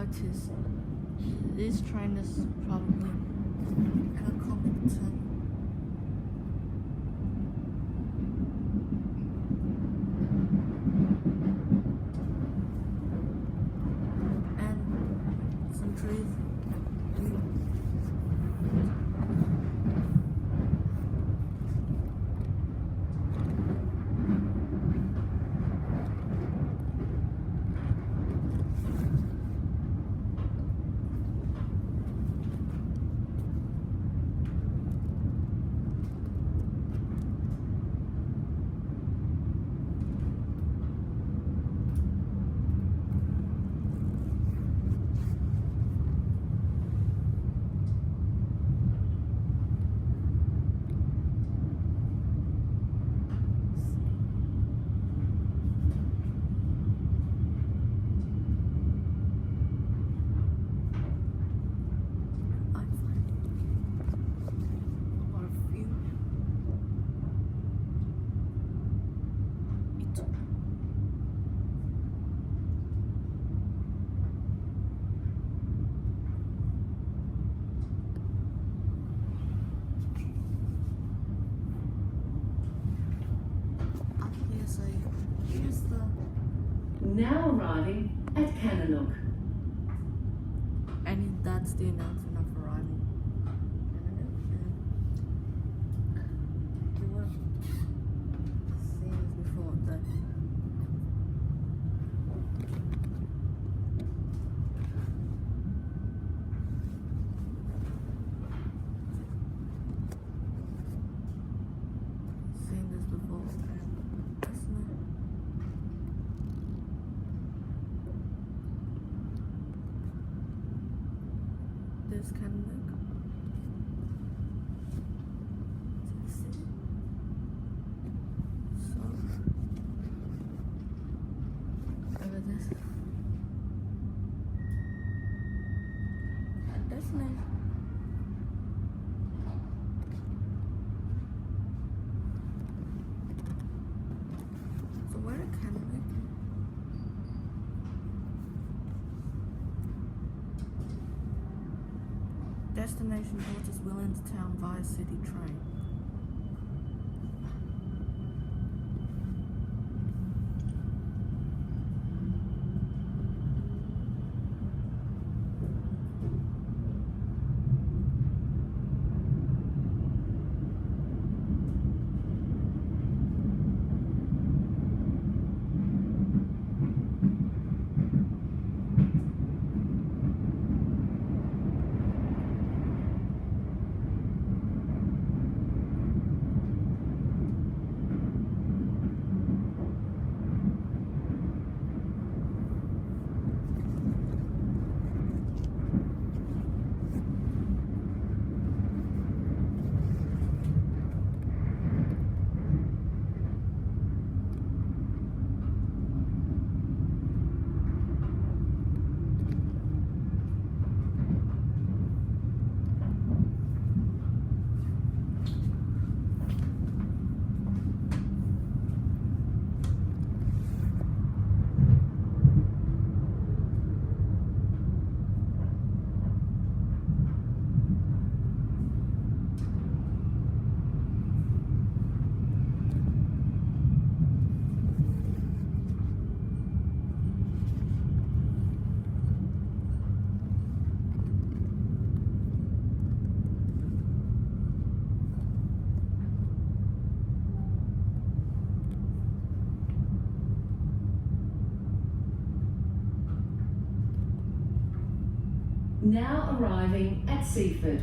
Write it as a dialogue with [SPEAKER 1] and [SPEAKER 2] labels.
[SPEAKER 1] notice this train is probably at Comington. And some trees. Here's the
[SPEAKER 2] Now arriving at Cannonook.
[SPEAKER 1] and that's the announcement of arrival. You were seeing this before that. Seen this before. That's not. This kind of look. So, over this. That's nice. So where can I look? Destination Horses Williamstown via City Train.
[SPEAKER 2] Now arriving at Seaford.